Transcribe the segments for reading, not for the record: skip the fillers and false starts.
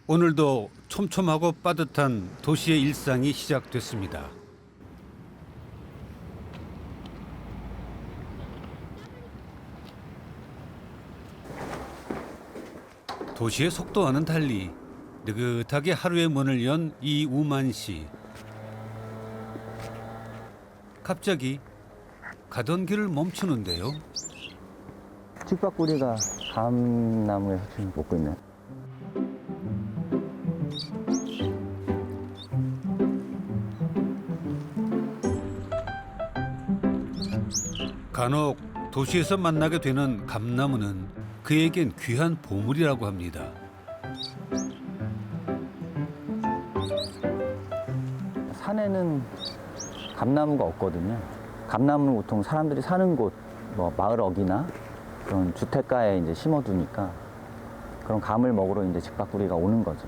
오늘도 촘촘하고 빠듯한 도시의 일상이 시작됐습니다. 도시의 속도와는 달리 느긋하게 하루의 문을 연 이우만 씨. 갑자기 가던 길을 멈추는데요. 칡박구리가 감나무에서 지금 먹고 있네. 간혹 도시에서 만나게 되는 감나무는 그에겐 귀한 보물이라고 합니다. 산에는 감나무가 없거든요. 감나무는 보통 사람들이 사는 곳, 뭐 마을 어귀나 그런 주택가에 이제 심어두니까 그런 감을 먹으러 이제 칡박구리가 오는 거죠.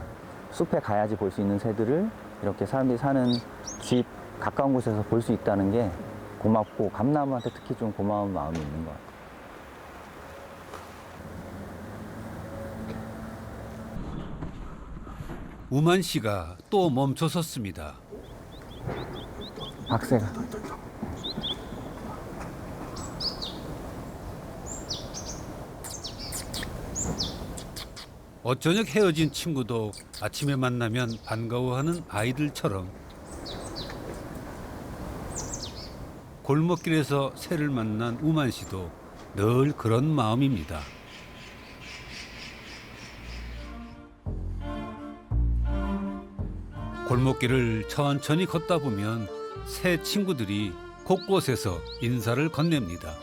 숲에 가야지 볼 수 있는 새들을 이렇게 사람들이 사는 집 가까운 곳에서 볼 수 있다는 게 고맙고 감나무한테 특히 좀 고마운 마음이 있는 것 같아요. 우만 씨가 또 멈춰 섰습니다. 박새가. 어쩌녁 헤어진 친구도 아침에 만나면 반가워하는 아이들처럼 골목길에서 새를 만난 우만 씨도 늘 그런 마음입니다. 골목길을 천천히 걷다 보면 새 친구들이 곳곳에서 인사를 건넵니다.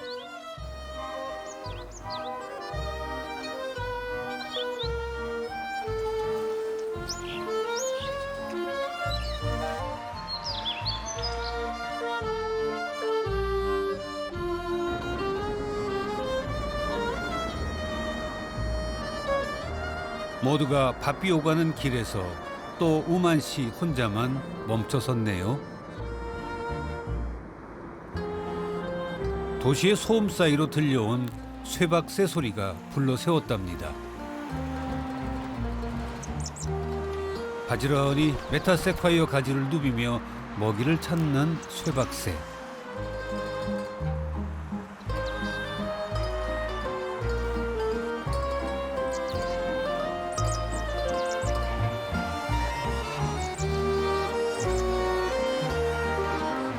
모두가 바삐 오가는 길에서 또 우만 씨 혼자만 멈춰 섰네요. 도시의 소음 사이로 들려온 쇠박새 소리가 불러 세웠답니다. 바지런히 메타세콰이어 가지를 누비며 먹이를 찾는 쇠박새.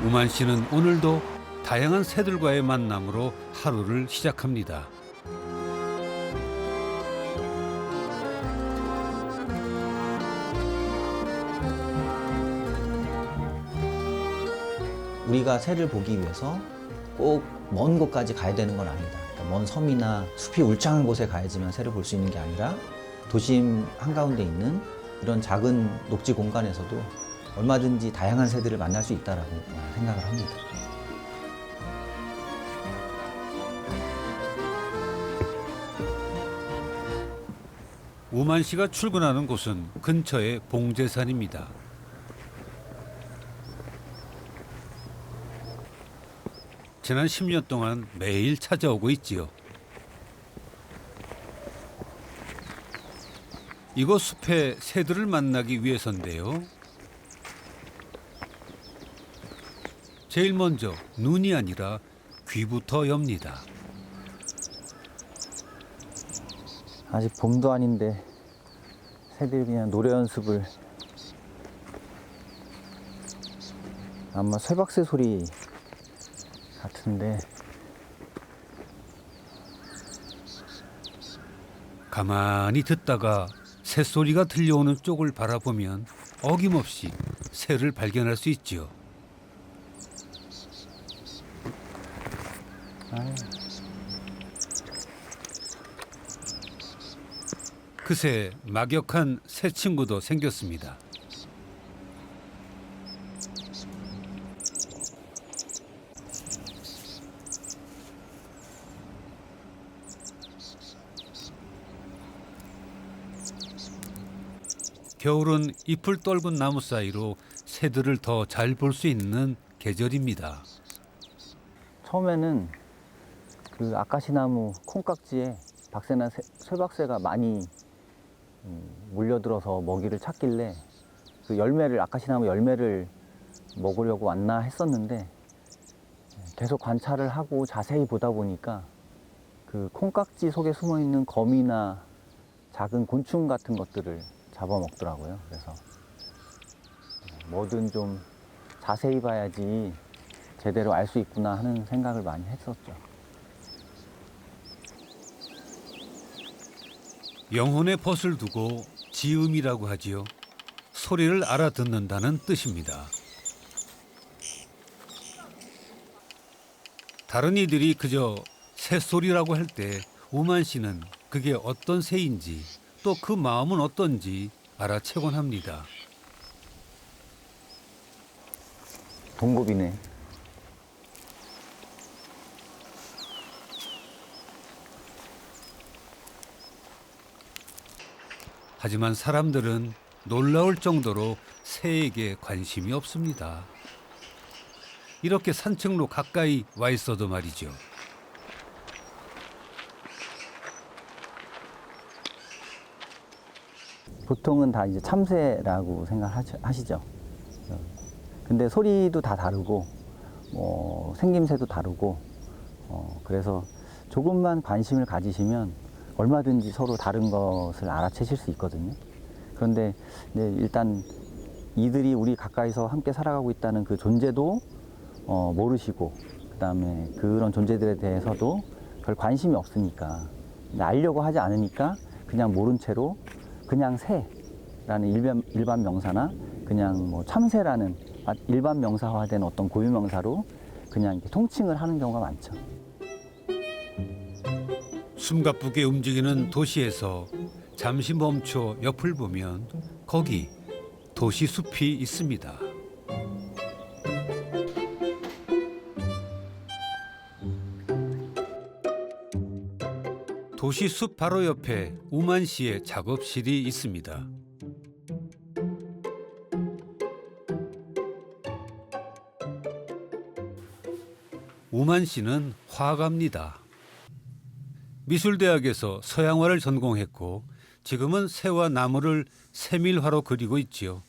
우만 씨는 오늘도 다양한 새들과의 만남으로 하루를 시작합니다. 우리가 새를 보기 위해서 꼭 먼 곳까지 가야 되는 건 아니다. 그러니까 먼 섬이나 숲이 울창한 곳에 가야지만 새를 볼 수 있는 게 아니라 도심 한가운데 있는 이런 작은 녹지 공간에서도 얼마든지 다양한 새들을 만날 수 있다라고 생각을 합니다. 우만 씨가 출근하는 곳은 근처의 봉제산입니다. 지난 10년 동안 매일 찾아오고 있지요. 이곳 숲의 새들을 만나기 위해서인데요. 제일 먼저 눈이 아니라 귀부터 엽니다. 아직 봄도 아닌데 새들이 그냥 노래 연습을. 아마 쇠박새 소리 같은데. 가만히 듣다가 새소리가 들려오는 쪽을 바라보면 어김없이 새를 발견할 수 있지요. 그새 막역한 새 친구도 생겼습니다. 겨울은 잎을 떨군 나무 사이로 새들을 더 잘 볼 수 있는 계절입니다. 처음에는 그 아카시나무 콩깍지에 쇠박새가 많이 몰려들어서 먹이를 찾길래 그 열매를 아카시나무 열매를 먹으려고 왔나 했었는데 계속 관찰을 하고 자세히 보다 보니까 그 콩깍지 속에 숨어 있는 거미나 작은 곤충 같은 것들을 잡아먹더라고요. 그래서 뭐든 좀 자세히 봐야지 제대로 알 수 있구나 하는 생각을 많이 했었죠. 영혼의 벗을 두고 지음이라고 하지요. 소리를 알아듣는다는 뜻입니다. 다른 이들이 그저 새소리라고 할 때 우만 씨는 그게 어떤 새인지 또 그 마음은 어떤지 알아채곤 합니다. 동급이네. 하지만 사람들은 놀라울 정도로 새에게 관심이 없습니다. 이렇게 산책로 가까이 와 있어도 말이죠. 보통은 다 이제 참새라고 생각하시죠. 근데 소리도 다 다르고, 생김새도 다르고, 그래서 조금만 관심을 가지시면 얼마든지 서로 다른 것을 알아채실 수 있거든요. 그런데 이제 일단 이들이 우리 가까이서 함께 살아가고 있다는 그 존재도 모르시고, 그다음에 그런 존재들에 대해서도 별 관심이 없으니까, 알려고 하지 않으니까 그냥 모른 채로 그냥 새라는 일반 명사나 그냥 뭐 참새라는 일반 명사화된 어떤 고유 명사로 그냥 이렇게 통칭을 하는 경우가 많죠. 숨가쁘게 움직이는 도시에서 잠시 멈춰 옆을 보면 거기 도시 숲이 있습니다. 도시 숲 바로 옆에 우만 씨의 작업실이 있습니다. 우만 씨는 화가입니다. 미술대학에서 서양화를 전공했고 지금은 새와 나무를 세밀화로 그리고 있지요.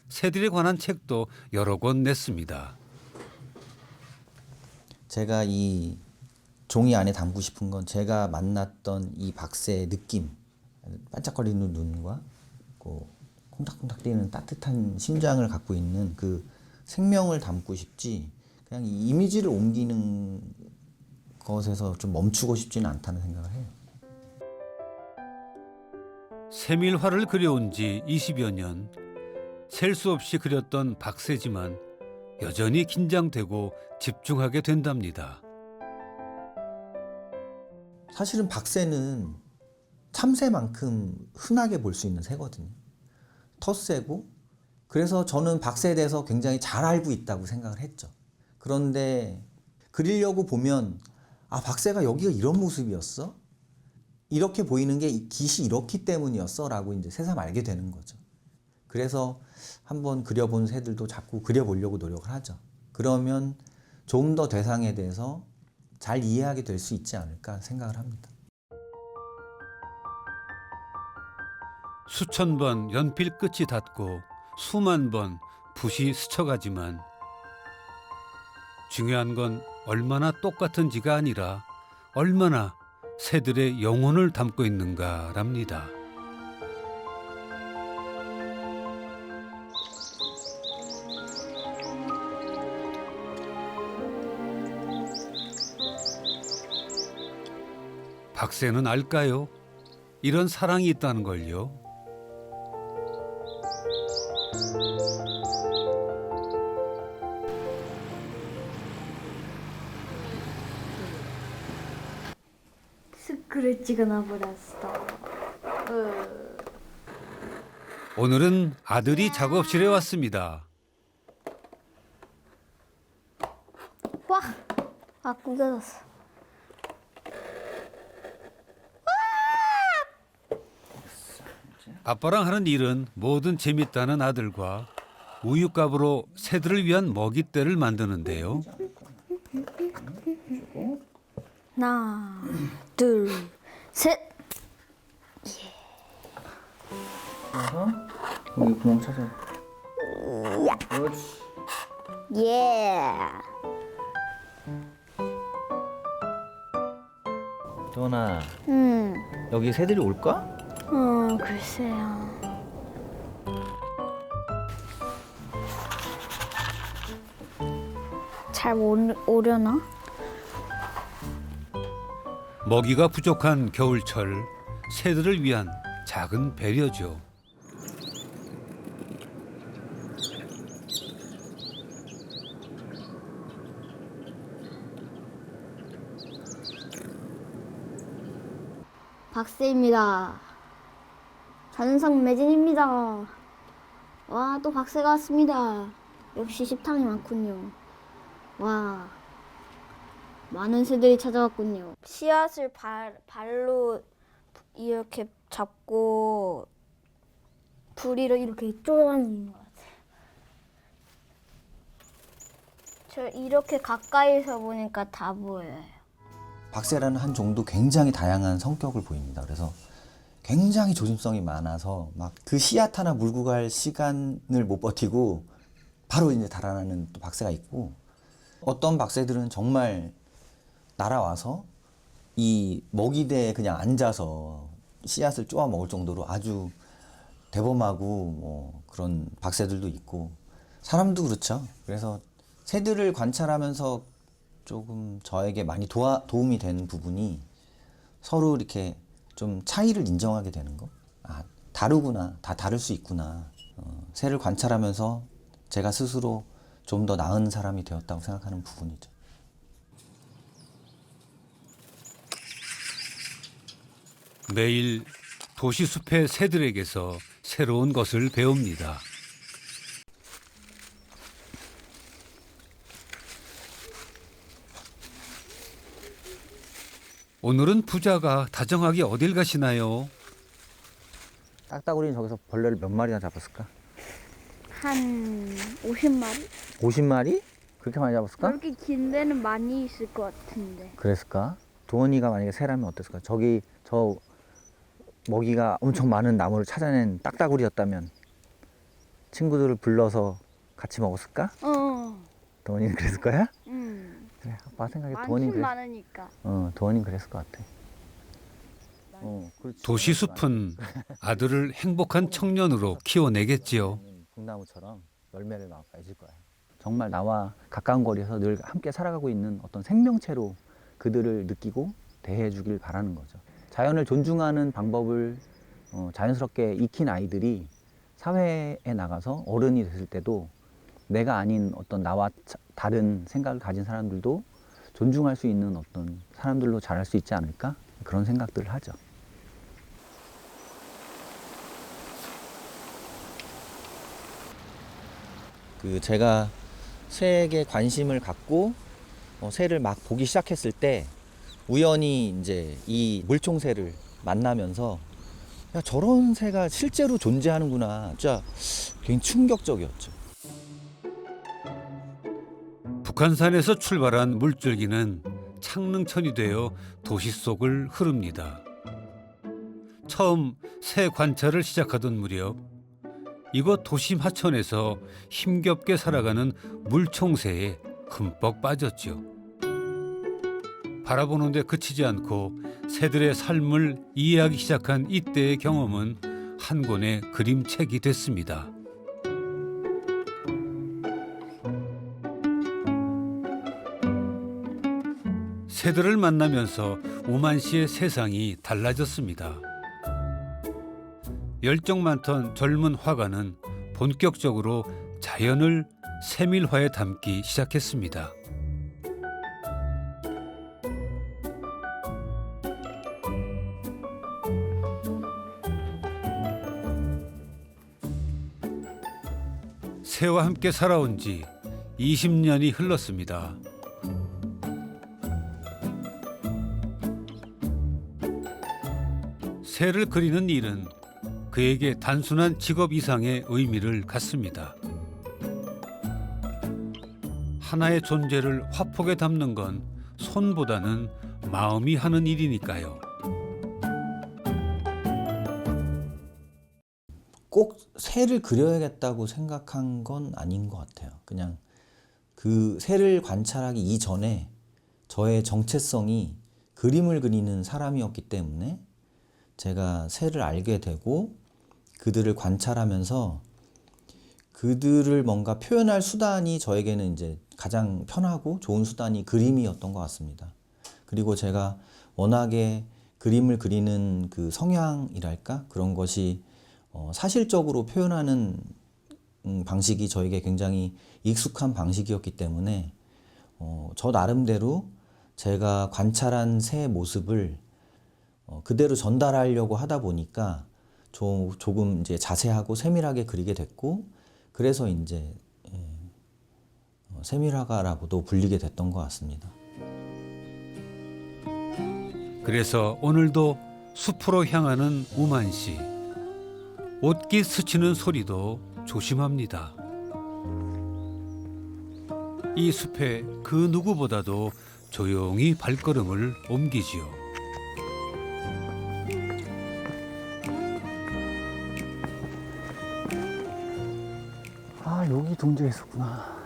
새들에 관한 책도 여러 권 냈습니다. 제가 이 종이 안에 담고 싶은 건 제가 만났던 이 박새의 느낌, 반짝거리는 눈과 그 콩닥콩닥 뛰는 따뜻한 심장을 갖고 있는 그 생명을 담고 싶지, 그냥 이 이미지를 옮기는 것에서 좀 멈추고 싶지는 않다는 생각을 해요. 세밀화를 그려온 지 20여 년, 셀 수 없이 그렸던 박새지만 여전히 긴장되고 집중하게 된답니다. 사실은 박새는 참새만큼 흔하게 볼 수 있는 새거든요. 텃새고, 그래서 저는 박새에 대해서 굉장히 잘 알고 있다고 생각을 했죠. 그런데 그리려고 보면 박새가 여기가 이런 모습이었어? 이렇게 보이는 게 이 깃이 이렇기 때문이었어? 라고 이제 새삼 알게 되는 거죠. 그래서 한번 그려본 새들도 자꾸 그려보려고 노력을 하죠. 그러면 좀 더 대상에 대해서 잘 이해하게 될 수 있지 않을까 생각을 합니다. 수천 번 연필 끝이 닿고 수만 번 붓이 스쳐가지만 중요한 건 얼마나 똑같은지가 아니라 얼마나 새들의 영혼을 담고 있는가랍니다. 박새는 알까요? 이런 사랑이 있다는 걸요. 스크래치가 나버렸어. 오늘은 아들이 작업실에 왔습니다. 와! 아, 구겨졌어. 아빠랑 하는 일은 뭐든 재밌다는 아들과 우유값으로 새들을 위한 먹이대를 만드는데요. 하나, 둘, 셋. 그래서 여기 구멍 찾아. 그렇지. 예. 도원아, 음. 여기 새들이 올까? 글쎄요. 잘 오려나? 먹이가 부족한 겨울철 새들을 위한 작은 배려죠. 박새입니다. 전성 매진입니다. 와, 또 박새가 왔습니다. 역시 식탐이 많군요. 와, 많은 새들이 찾아왔군요. 씨앗을 발로 이렇게 잡고 부리로 이렇게 쪼아다니는 것 같아요. 저 이렇게 가까이서 보니까 다 보여요. 박새라는 한 종도 굉장히 다양한 성격을 보입니다. 그래서 굉장히 조심성이 많아서 막 그 씨앗 하나 물고 갈 시간을 못 버티고 바로 이제 달아나는 또 박새가 있고, 어떤 박새들은 정말 날아와서 이 먹이대에 그냥 앉아서 씨앗을 쪼아 먹을 정도로 아주 대범하고 뭐 그런 박새들도 있고, 사람도 그렇죠. 그래서 새들을 관찰하면서 조금 저에게 많이 도움이 되는 부분이 서로 이렇게 좀 차이를 인정하게 되는 거. 아, 다르구나. 다 다를 수 있구나. 새를 관찰하면서 제가 스스로 좀 더 나은 사람이 되었다고 생각하는 부분이죠. 매일 도시 숲의 새들에게서 새로운 것을 배웁니다. 오늘은 부자가 다정하게 어딜 가시나요? 딱따구리는 저기서 벌레를 몇 마리나 잡았을까? 한 50마리? 50마리? 그렇게 많이 잡았을까? 그렇게 긴 데는 많이 있을 것 같은데. 그랬을까? 도원이가 만약에 새라면 어땠을까? 저기 저 먹이가 엄청 많은 나무를 찾아낸 딱따구리였다면 친구들을 불러서 같이 먹었을까? 도원이는 그랬을 거야? 그래, 아빠 생각에 도원이는 많으니까. 도원이는 그랬을 것 같아. 그렇지. 도시 숲은 아들을 행복한 청년으로 키워내겠지요. 북나무처럼 열매를 막 맺을 거야. 정말 나와 가까운 거리에서 늘 함께 살아가고 있는 어떤 생명체로 그들을 느끼고 대해주길 바라는 거죠. 자연을 존중하는 방법을 자연스럽게 익힌 아이들이 사회에 나가서 어른이 됐을 때도 내가 아닌 어떤 나와 다른 생각을 가진 사람들도 존중할 수 있는 어떤 사람들로 자랄 수 있지 않을까? 그런 생각들을 하죠. 제가 새에게 관심을 갖고 새를 막 보기 시작했을 때 우연히 이제 이 물총새를 만나면서 야, 저런 새가 실제로 존재하는구나. 진짜 굉장히 충격적이었죠. 북한산에서 출발한 물줄기는 창릉천이 되어 도시 속을 흐릅니다. 처음 새 관찰을 시작하던 무렵 이곳 도심 하천에서 힘겹게 살아가는 물총새에 흠뻑 빠졌죠. 바라보는 데 그치지 않고 새들의 삶을 이해하기 시작한 이때의 경험은 한 권의 그림책이 됐습니다. 새들을 만나면서 우만 씨의 세상이 달라졌습니다. 열정 많던 젊은 화가는 본격적으로 자연을 세밀화에 담기 시작했습니다. 새와 함께 살아온 지 20년이 흘렀습니다. 새를 그리는 일은 그에게 단순한 직업 이상의 의미를 갖습니다. 하나의 존재를 화폭에 담는 건 손보다는 마음이 하는 일이니까요. 꼭 새를 그려야겠다고 생각한 건 아닌 것 같아요. 그냥 그 새를 관찰하기 이전에 저의 정체성이 그림을 그리는 사람이었기 때문에 제가 새를 알게 되고 그들을 관찰하면서 그들을 뭔가 표현할 수단이 저에게는 이제 가장 편하고 좋은 수단이 그림이었던 것 같습니다. 그리고 제가 워낙에 그림을 그리는 그 성향이랄까? 그런 것이 사실적으로 표현하는 방식이 저에게 굉장히 익숙한 방식이었기 때문에 저 나름대로 제가 관찰한 새의 모습을 그대로 전달하려고 하다 보니까 조금 이제 자세하고 세밀하게 그리게 됐고 그래서 이제 세밀화가라고도 불리게 됐던 것 같습니다. 그래서 오늘도 숲으로 향하는 우만 씨. 옷깃 스치는 소리도 조심합니다. 이 숲에 그 누구보다도 조용히 발걸음을 옮기지요. 아, 여기 둥지에 있었구나.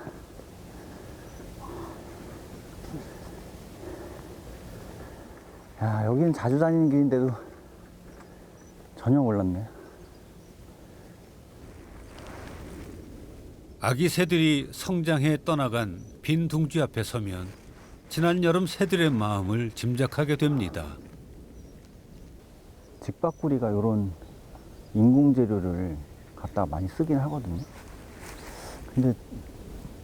야, 여기는 자주 다니는 길인데도 전혀 몰랐네. 아기 새들이 성장해 떠나간 빈 둥지 앞에 서면 지난 여름 새들의 마음을 짐작하게 됩니다. 직박구리가 이런 인공재료를 갖다가 많이 쓰긴 하거든요. 근데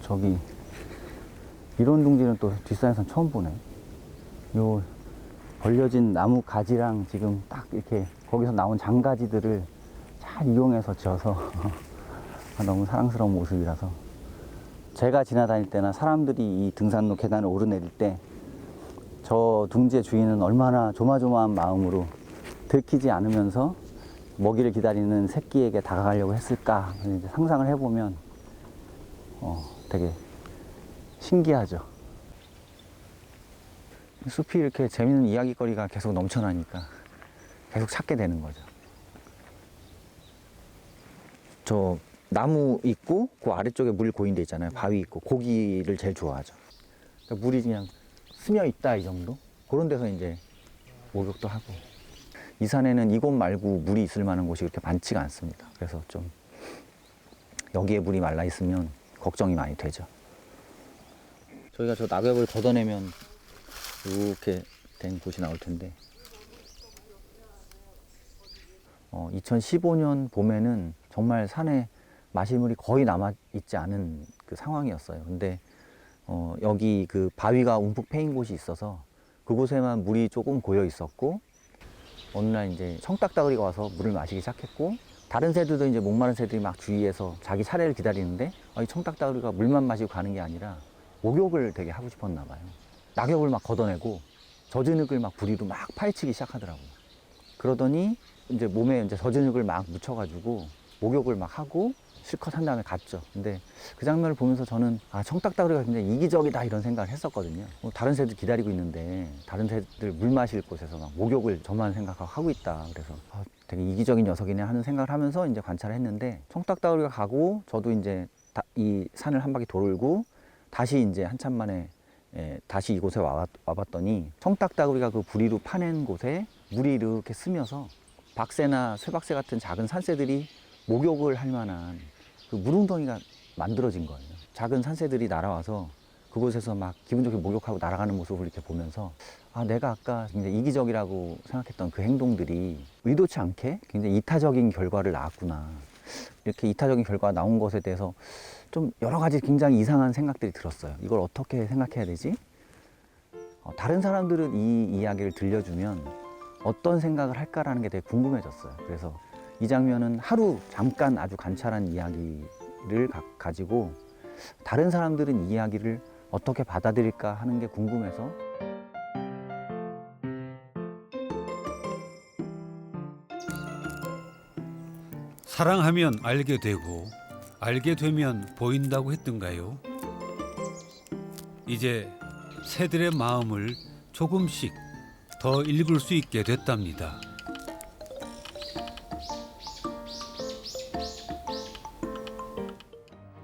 저기 이런 둥지는 또 뒷산에선 처음 보네. 요 벌려진 나무 가지랑 지금 딱 이렇게 거기서 나온 장가지들을 잘 이용해서 지어서 너무 사랑스러운 모습이라서 제가 지나다닐 때나 사람들이 이 등산로 계단을 오르내릴 때 저 둥지의 주인은 얼마나 조마조마한 마음으로 들키지 않으면서 먹이를 기다리는 새끼에게 다가가려고 했을까 이제 상상을 해보면 되게 신기하죠. 숲이 이렇게 재밌는 이야기거리가 계속 넘쳐나니까 계속 찾게 되는 거죠. 저 나무 있고 그 아래쪽에 물 고인 데 있잖아요. 바위 있고 고기를 제일 좋아하죠. 그러니까 물이 그냥 스며 있다 이 정도? 그런 데서 이제 목욕도 하고. 이 산에는 이곳 말고 물이 있을 만한 곳이 그렇게 많지가 않습니다. 그래서 좀 여기에 물이 말라 있으면 걱정이 많이 되죠. 저희가 저 낙엽을 걷어내면 이렇게 된 곳이 나올 텐데 2015년 봄에는 정말 산에 마실물이 거의 남아있지 않은 그 상황이었어요. 근데 여기 그 바위가 움푹 패인 곳이 있어서 그곳에만 물이 조금 고여 있었고 어느 날 이제 청딱따구리가 와서 물을 마시기 시작했고 다른 새들도 이제 목마른 새들이 막 주위에서 자기 차례를 기다리는데 이 청딱따구리가 물만 마시고 가는 게 아니라 목욕을 되게 하고 싶었나 봐요. 낙엽을 막 걷어내고 젖은흙을 막 부리로 막 파헤치기 시작하더라고요. 그러더니 이제 몸에 이제 젖은흙을 막 묻혀가지고 목욕을 막 하고 실컷 한 다음에 갔죠. 근데 그 장면을 보면서 저는 청딱따구리가 굉장히 이기적이다 이런 생각을 했었거든요. 다른 새들 기다리고 있는데 다른 새들 물 마실 곳에서 막 목욕을 저만 생각하고 하고 있다. 그래서 되게 이기적인 녀석이네 하는 생각을 하면서 이제 관찰을 했는데 청딱따구리가 가고 저도 이제 이 산을 한 바퀴 돌고 다시 이제 한참 만에 다시 이곳에 와봤더니 청딱따구리가 그 부리로 파낸 곳에 물이 이렇게 스며서 박새나 쇠박새 같은 작은 산새들이 목욕을 할 만한 그 물웅덩이가 만들어진 거예요. 작은 산새들이 날아와서 그곳에서 막 기분 좋게 목욕하고 날아가는 모습을 이렇게 보면서 내가 아까 굉장히 이기적이라고 생각했던 그 행동들이 의도치 않게 굉장히 이타적인 결과를 낳았구나. 이렇게 이타적인 결과가 나온 것에 대해서 좀 여러 가지 굉장히 이상한 생각들이 들었어요. 이걸 어떻게 생각해야 되지? 다른 사람들은 이 이야기를 들려주면 어떤 생각을 할까라는 게 되게 궁금해졌어요. 그래서 이 장면은 하루 잠깐 아주 관찰한 이야기를 가지고 다른 사람들은 이 이야기를 어떻게 받아들일까 하는 게 궁금해서 사랑하면 알게 되고 알게 되면 보인다고 했던가요? 이제 새들의 마음을 조금씩 더 읽을 수 있게 됐답니다.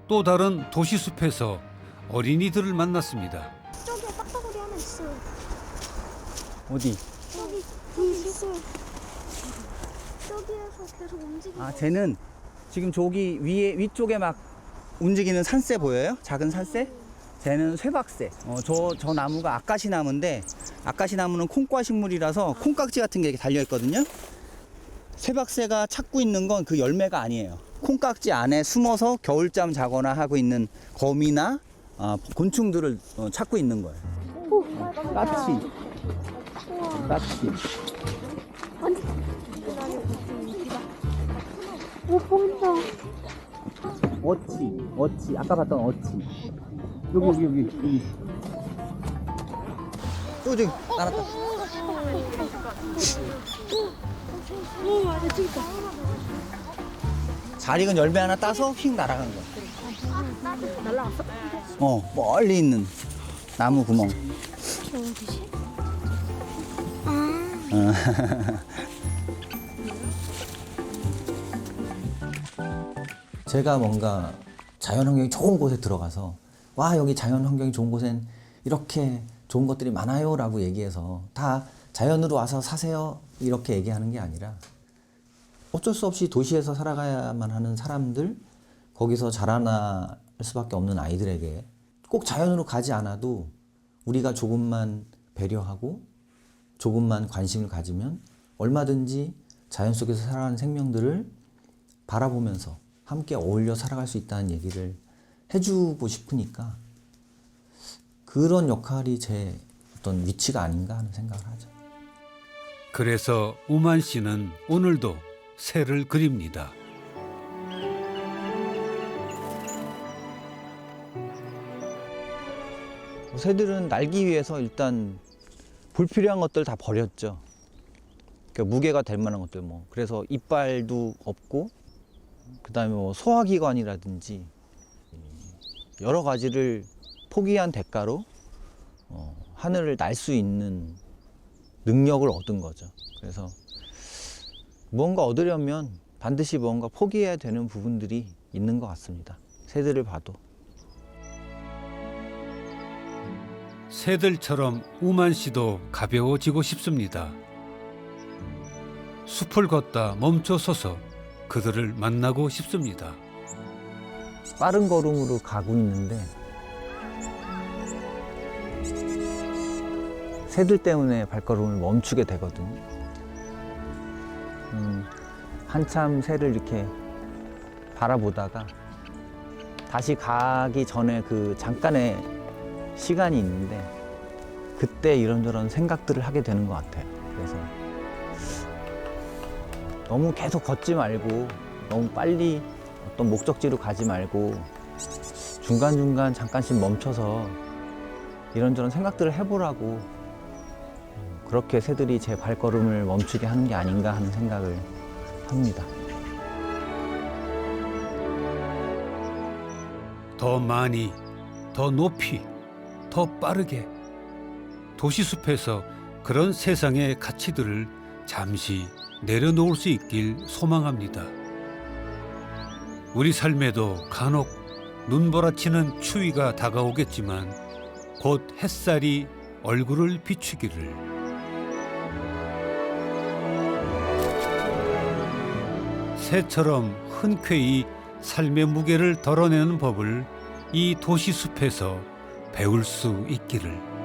또 다른 도시숲에서 어린이들을 만났습니다. 저기 빡빡거리 하나 있어. 어디? 저기 불 있어. 저기에서 계속 움직이고. 아, 쟤는 지금 저기 위쪽에 막 움직이는 산새 보여요? 작은 산새? 쟤는 쇠박새. 저 나무가 아까시 나무인데, 아까시 나무는 콩과 식물이라서 콩깍지 같은 게 이렇게 달려 있거든요. 쇠박새가 찾고 있는 건 그 열매가 아니에요. 콩깍지 안에 숨어서 겨울잠 자거나 하고 있는 거미나 곤충들을 찾고 있는 거예요. 까치. 까치. 오, 보인다. 어치. 아까 봤던 어치. 여기. 또 저기 날았다. 오, 맞아, 저기 있다. 잘 익은 열매 하나 따서 휙 날아간 거야. 날라갔어? 멀리 있는 나무 구멍. 어디지? 제가 뭔가 자연환경이 좋은 곳에 들어가서 와 여기 자연환경이 좋은 곳엔 이렇게 좋은 것들이 많아요 라고 얘기해서 다 자연으로 와서 사세요 이렇게 얘기하는 게 아니라 어쩔 수 없이 도시에서 살아가야만 하는 사람들, 거기서 자라날 수밖에 없는 아이들에게 꼭 자연으로 가지 않아도 우리가 조금만 배려하고 조금만 관심을 가지면 얼마든지 자연 속에서 살아가는 생명들을 바라보면서 함께 어울려 살아갈 수 있다는 얘기를 해주고 싶으니까 그런 역할이 제 어떤 위치가 아닌가 하는 생각을 하죠. 그래서 우만 씨는 오늘도 새를 그립니다. 새들은 날기 위해서 일단 불필요한 것들 다 버렸죠. 그러니까 무게가 될 만한 것들 그래서 이빨도 없고 그다음에 소화기관이라든지 여러 가지를 포기한 대가로 하늘을 날 수 있는 능력을 얻은 거죠. 그래서 무언가 얻으려면 반드시 무언가 포기해야 되는 부분들이 있는 것 같습니다. 새들을 봐도. 새들처럼 우만 씨도 가벼워지고 싶습니다. 숲을 걷다 멈춰서서 그들을 만나고 싶습니다. 빠른 걸음으로 가고 있는데 새들 때문에 발걸음을 멈추게 되거든요. 한참 새를 이렇게 바라보다가 다시 가기 전에 그 잠깐의 시간이 있는데 그때 이런저런 생각들을 하게 되는 것 같아요. 그래서 너무 계속 걷지 말고 너무 빨리 어떤 목적지로 가지 말고 중간중간 잠깐씩 멈춰서 이런저런 생각들을 해보라고 그렇게 새들이 제 발걸음을 멈추게 하는 게 아닌가 하는 생각을 합니다. 더 많이, 더 높이, 더 빠르게 도시숲에서 그런 세상의 가치들을 잠시 내려놓을 수 있길 소망합니다. 우리 삶에도 간혹 눈보라치는 추위가 다가오겠지만 곧 햇살이 얼굴을 비추기를. 새처럼 흔쾌히 삶의 무게를 덜어내는 법을 이 도시숲에서 배울 수 있기를.